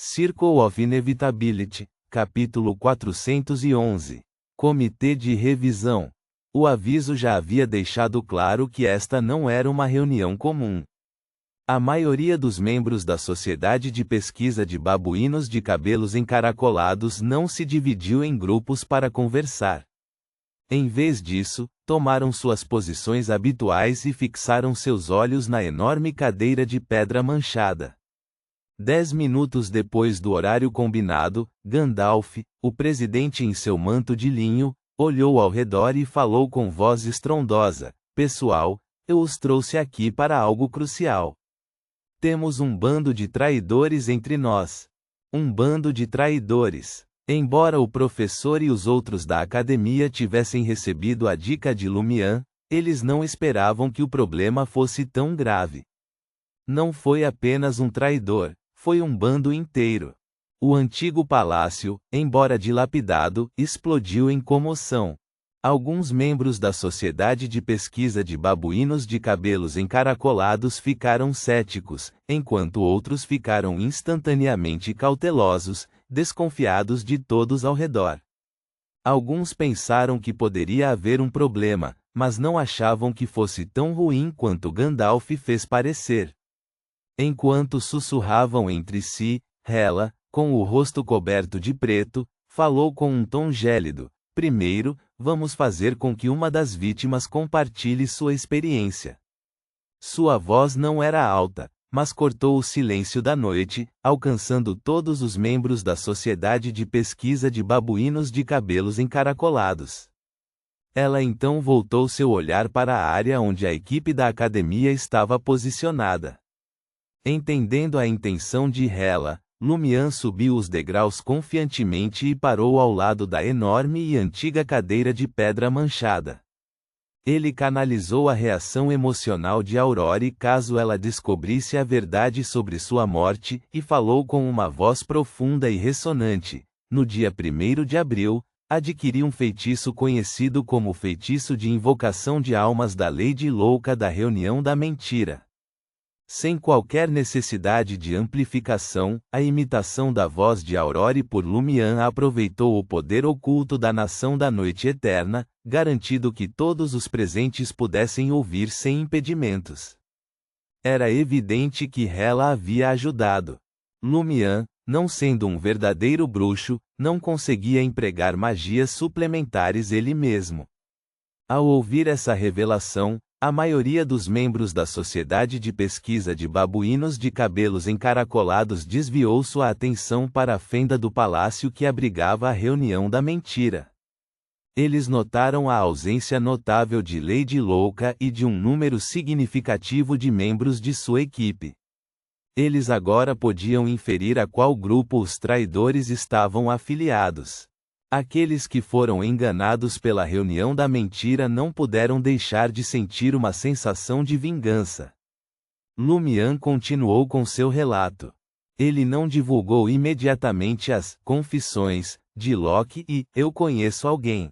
Circle of Inevitability, capítulo 411. Comitê de revisão. O aviso já havia deixado claro que esta não era uma reunião comum. A maioria dos membros da Sociedade de Pesquisa de Babuínos de Cabelos Encaracolados não se dividiu em grupos para conversar. Em vez disso, tomaram suas posições habituais e fixaram seus olhos na enorme cadeira de pedra manchada. 10 minutos depois do horário combinado, Gandalf, o presidente em seu manto de linho, olhou ao redor e falou com voz estrondosa: "Pessoal, eu os trouxe aqui para algo crucial. Temos um bando de traidores entre nós. Um bando de traidores." Embora o professor e os outros da academia tivessem recebido a dica de Lumian, eles não esperavam que o problema fosse tão grave. Não foi apenas um traidor, foi um bando inteiro. O antigo palácio, embora dilapidado, explodiu em comoção. Alguns membros da Sociedade de Pesquisa de Babuínos de Cabelos Encaracolados ficaram céticos, enquanto outros ficaram instantaneamente cautelosos, desconfiados de todos ao redor. Alguns pensaram que poderia haver um problema, mas não achavam que fosse tão ruim quanto Gandalf fez parecer. Enquanto sussurravam entre si, Hela, com o rosto coberto de preto, falou com um tom gélido: "Primeiro, vamos fazer com que uma das vítimas compartilhe sua experiência." Sua voz não era alta, mas cortou o silêncio da noite, alcançando todos os membros da Sociedade de Pesquisa de Babuínos de Cabelos Encaracolados. Ela então voltou seu olhar para a área onde a equipe da academia estava posicionada. Entendendo a intenção de Hela, Lumian subiu os degraus confiantemente e parou ao lado da enorme e antiga cadeira de pedra manchada. Ele canalizou a reação emocional de Aurori caso ela descobrisse a verdade sobre sua morte, e falou com uma voz profunda e ressonante: "No dia 1º de abril, adquiri um feitiço conhecido como o Feitiço de Invocação de Almas da Lady Louca da Reunião da Mentira." Sem qualquer necessidade de amplificação, a imitação da voz de Aurori por Lumian aproveitou o poder oculto da Nação da Noite Eterna, garantindo que todos os presentes pudessem ouvir sem impedimentos. Era evidente que Hela havia ajudado. Lumian, não sendo um verdadeiro bruxo, não conseguia empregar magias suplementares ele mesmo. Ao ouvir essa revelação, a maioria dos membros da Sociedade de Pesquisa de Babuínos de Cabelos Encaracolados desviou sua atenção para a fenda do palácio que abrigava a Reunião da Mentira. Eles notaram a ausência notável de Lady Louca e de um número significativo de membros de sua equipe. Eles agora podiam inferir a qual grupo os traidores estavam afiliados. Aqueles que foram enganados pela Reunião da Mentira não puderam deixar de sentir uma sensação de vingança. Lumian continuou com seu relato. Ele não divulgou imediatamente as confissões de Loki e "eu conheço alguém."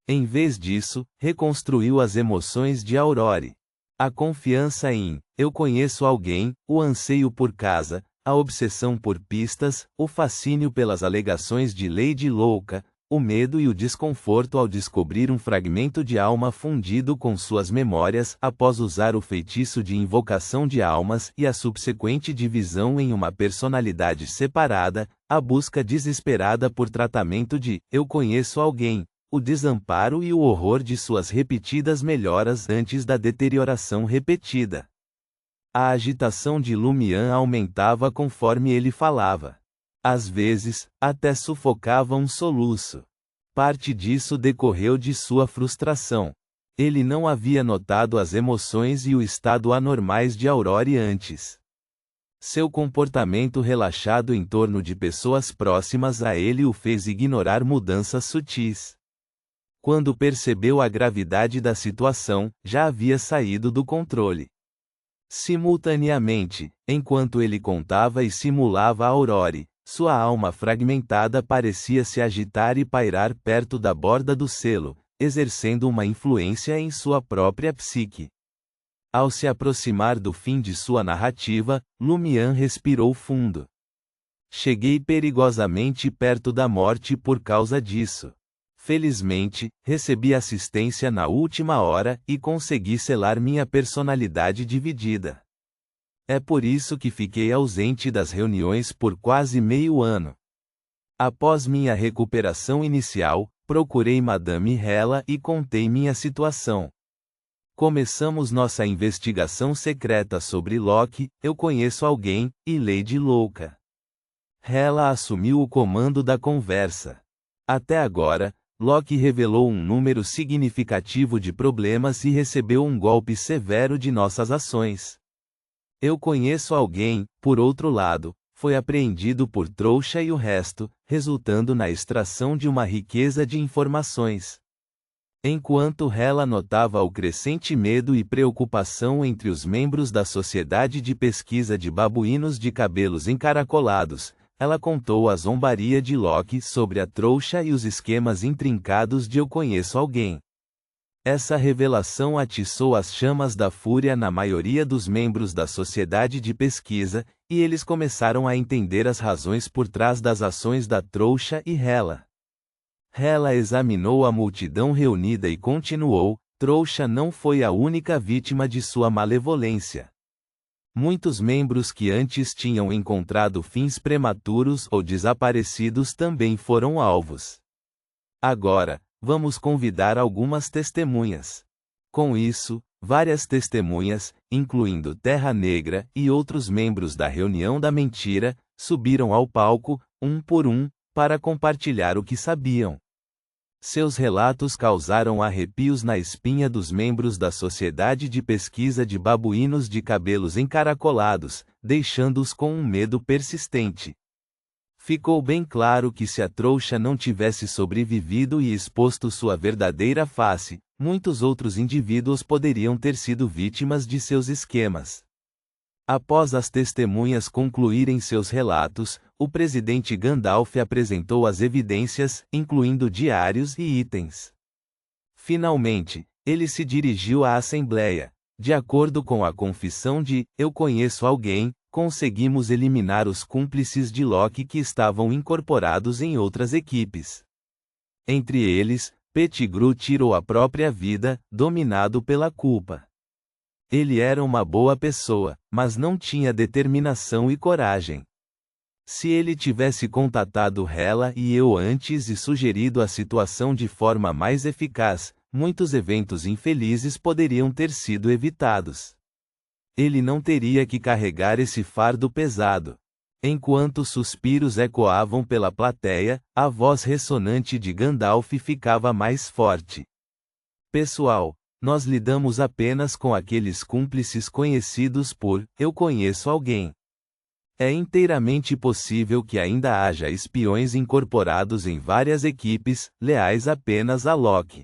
Em vez disso, reconstruiu as emoções de Aurori. A confiança em "eu conheço alguém", o anseio por casa, a obsessão por pistas, o fascínio pelas alegações de Lady Louca, o medo e o desconforto ao descobrir um fragmento de alma fundido com suas memórias após usar o feitiço de invocação de almas e a subsequente divisão em uma personalidade separada, a busca desesperada por tratamento de "eu conheço alguém", o desamparo e o horror de suas repetidas melhoras antes da deterioração repetida. A agitação de Lumian aumentava conforme ele falava. Às vezes, até sufocava um soluço. Parte disso decorreu de sua frustração. Ele não havia notado as emoções e o estado anormais de Aurori antes. Seu comportamento relaxado em torno de pessoas próximas a ele o fez ignorar mudanças sutis. Quando percebeu a gravidade da situação, já havia saído do controle. Simultaneamente, enquanto ele contava e simulava a Aurori, sua alma fragmentada parecia se agitar e pairar perto da borda do selo, exercendo uma influência em sua própria psique. Ao se aproximar do fim de sua narrativa, Lumian respirou fundo. Cheguei perigosamente perto da morte por causa disso. Felizmente, recebi assistência na última hora e consegui selar minha personalidade dividida. É por isso que fiquei ausente das reuniões por quase meio ano. Após minha recuperação inicial, procurei Madame Hela e contei minha situação. Começamos nossa investigação secreta sobre Locke, eu conheço alguém, e Lady Louca. Hela assumiu o comando da conversa. Até agora, Locke revelou um número significativo de problemas e recebeu um golpe severo de nossas ações. Eu conheço alguém, por outro lado, foi apreendido por trouxa e o resto, resultando na extração de uma riqueza de informações. Enquanto Hela notava o crescente medo e preocupação entre os membros da Sociedade de Pesquisa de Babuínos de Cabelos Encaracolados, ela contou a zombaria de Locke sobre a trouxa e os esquemas intrincados de Eu Conheço Alguém. Essa revelação atiçou as chamas da fúria na maioria dos membros da sociedade de pesquisa, e eles começaram a entender as razões por trás das ações da trouxa e Hela. Hela examinou a multidão reunida e continuou: trouxa não foi a única vítima de sua malevolência. Muitos membros que antes tinham encontrado fins prematuros ou desaparecidos também foram alvos. Agora, vamos convidar algumas testemunhas. Com isso, várias testemunhas, incluindo Terra Negra e outros membros da reunião da mentira, subiram ao palco, um por um, para compartilhar o que sabiam. Seus relatos causaram arrepios na espinha dos membros da Sociedade de Pesquisa de Babuínos de Cabelos Encaracolados, deixando-os com um medo persistente. Ficou bem claro que se a trouxa não tivesse sobrevivido e exposto sua verdadeira face, muitos outros indivíduos poderiam ter sido vítimas de seus esquemas. Após as testemunhas concluírem seus relatos, o presidente Gandalf apresentou as evidências, incluindo diários e itens. Finalmente, ele se dirigiu à Assembleia. De acordo com a confissão de Eu Conheço Alguém, conseguimos eliminar os cúmplices de Locke que estavam incorporados em outras equipes. Entre eles, Pettigrew tirou a própria vida, dominado pela culpa. Ele era uma boa pessoa, mas não tinha determinação e coragem. Se ele tivesse contatado Hela e eu antes e sugerido a situação de forma mais eficaz, muitos eventos infelizes poderiam ter sido evitados. Ele não teria que carregar esse fardo pesado. Enquanto suspiros ecoavam pela plateia, a voz ressonante de Gandalf ficava mais forte. Pessoal, nós lidamos apenas com aqueles cúmplices conhecidos por Eu Conheço Alguém. É inteiramente possível que ainda haja espiões incorporados em várias equipes, leais apenas a Locke.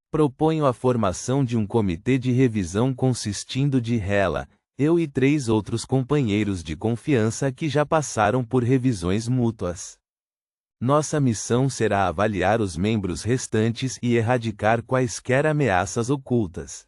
Proponho a formação de um comitê de revisão consistindo de Hela, eu e 3 outros companheiros de confiança que já passaram por revisões mútuas. Nossa missão será avaliar os membros restantes e erradicar quaisquer ameaças ocultas.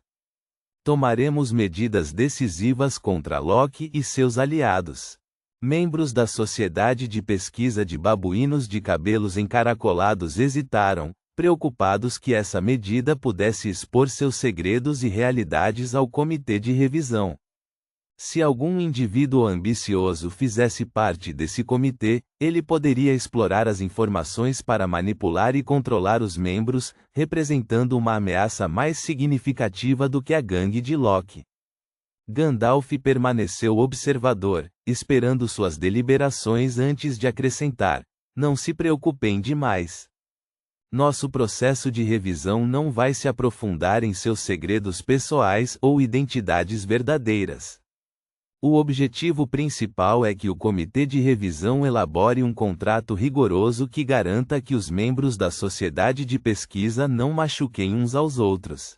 Tomaremos medidas decisivas contra Locke e seus aliados. Membros da Sociedade de Pesquisa de Babuínos de Cabelos Encaracolados hesitaram, preocupados que essa medida pudesse expor seus segredos e realidades ao comitê de revisão. Se algum indivíduo ambicioso fizesse parte desse comitê, ele poderia explorar as informações para manipular e controlar os membros, representando uma ameaça mais significativa do que a gangue de Locke. Gandalf permaneceu observador, esperando suas deliberações antes de acrescentar: não se preocupem demais. Nosso processo de revisão não vai se aprofundar em seus segredos pessoais ou identidades verdadeiras. O objetivo principal é que o comitê de revisão elabore um contrato rigoroso que garanta que os membros da sociedade de pesquisa não machuquem uns aos outros.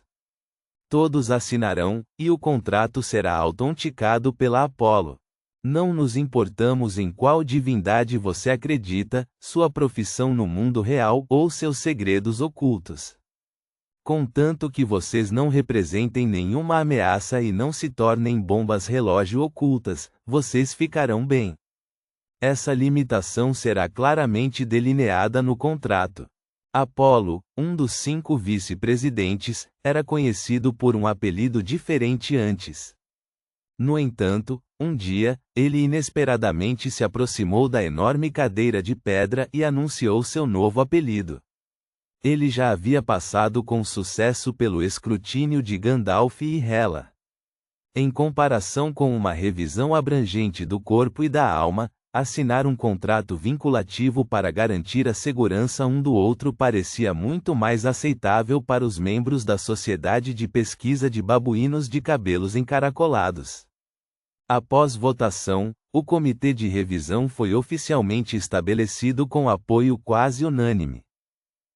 Todos assinarão, e o contrato será autenticado pela Apollo. Não nos importamos em qual divindade você acredita, sua profissão no mundo real ou seus segredos ocultos. Contanto que vocês não representem nenhuma ameaça e não se tornem bombas relógio ocultas, vocês ficarão bem. Essa limitação será claramente delineada no contrato. Apolo, um dos 5 vice-presidentes, era conhecido por um apelido diferente antes. No entanto, um dia, ele inesperadamente se aproximou da enorme cadeira de pedra e anunciou seu novo apelido. Ele já havia passado com sucesso pelo escrutínio de Gandalf e Hela. Em comparação com uma revisão abrangente do corpo e da alma, assinar um contrato vinculativo para garantir a segurança um do outro parecia muito mais aceitável para os membros da Sociedade de Pesquisa de Babuínos de Cabelos Encaracolados. Após votação, o comitê de revisão foi oficialmente estabelecido com apoio quase unânime.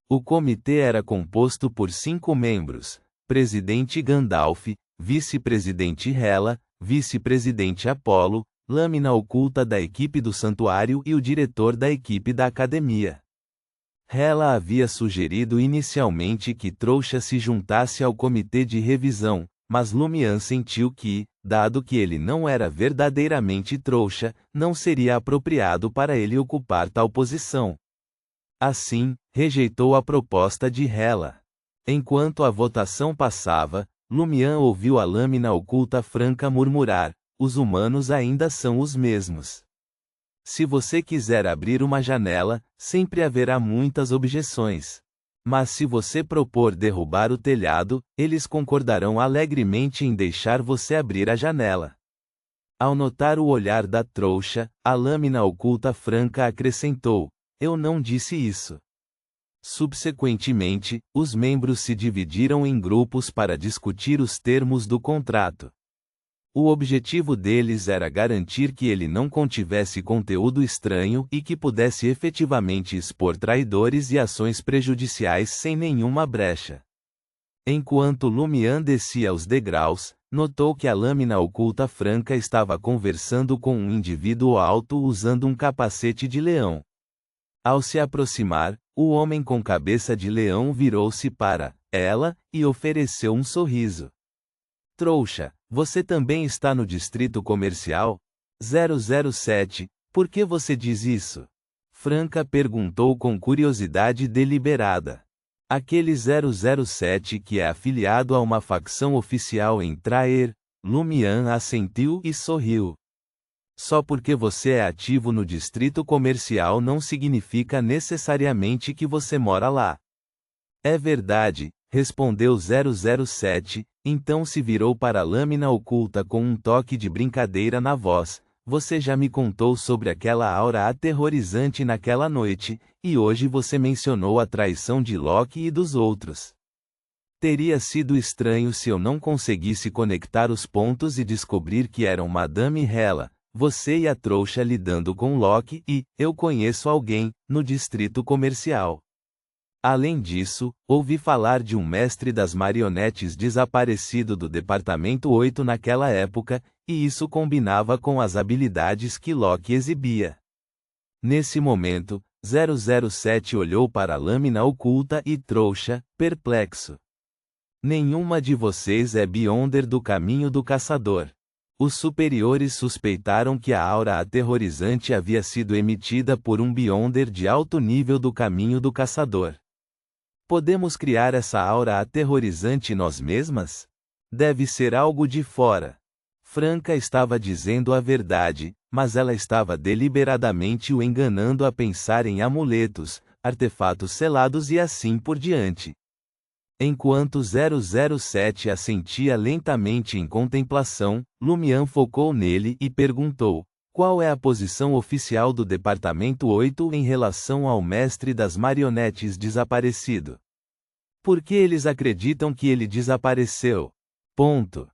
O comitê era composto por 5 membros: presidente Gandalf, vice-presidente Hela, vice-presidente Apolo, lâmina oculta da equipe do santuário e o diretor da equipe da academia. Hela havia sugerido inicialmente que Trouxa se juntasse ao comitê de revisão, mas Lumian sentiu que, dado que ele não era verdadeiramente trouxa, não seria apropriado para ele ocupar tal posição. Assim, rejeitou a proposta de Hela. Enquanto a votação passava, Lumian ouviu a lâmina oculta franca murmurar: os humanos ainda são os mesmos. Se você quiser abrir uma janela, sempre haverá muitas objeções. Mas se você propor derrubar o telhado, eles concordarão alegremente em deixar você abrir a janela. Ao notar o olhar da trouxa, a lâmina oculta franca acrescentou: eu não disse isso. Subsequentemente, os membros se dividiram em grupos para discutir os termos do contrato. O objetivo deles era garantir que ele não contivesse conteúdo estranho e que pudesse efetivamente expor traidores e ações prejudiciais sem nenhuma brecha. Enquanto Lumian descia os degraus, notou que a lâmina oculta franca estava conversando com um indivíduo alto usando um capacete de leão. Ao se aproximar, o homem com cabeça de leão virou-se para ela e ofereceu um sorriso. Trouxa, você também está no distrito comercial? 007, por que você diz isso? Franca perguntou com curiosidade deliberada. Aquele 007 que é afiliado a uma facção oficial em Traer, Lumian assentiu e sorriu. Só porque você é ativo no distrito comercial não significa necessariamente que você mora lá. É verdade, respondeu 007, então se virou para a lâmina oculta com um toque de brincadeira na voz. Você já me contou sobre aquela aura aterrorizante naquela noite, e hoje você mencionou a traição de Loki e dos outros. Teria sido estranho se eu não conseguisse conectar os pontos e descobrir que eram Madame Hela, você e a trouxa lidando com Loki e, eu conheço alguém, no distrito comercial. Além disso, ouvi falar de um mestre das marionetes desaparecido do Departamento 8 naquela época, e isso combinava com as habilidades que Loki exibia. Nesse momento, 007 olhou para a lâmina oculta e trouxa, perplexo. Nenhuma de vocês é Beyonder do caminho do caçador. Os superiores suspeitaram que a aura aterrorizante havia sido emitida por um Beyonder de alto nível do caminho do caçador. Podemos criar essa aura aterrorizante nós mesmas? Deve ser algo de fora. Franca estava dizendo a verdade, mas ela estava deliberadamente o enganando a pensar em amuletos, artefatos selados e assim por diante. Enquanto 007 assentia lentamente em contemplação, Lumian focou nele e perguntou: qual é a posição oficial do Departamento 8 em relação ao mestre das marionetes desaparecido? Por que eles acreditam que ele desapareceu? Ponto.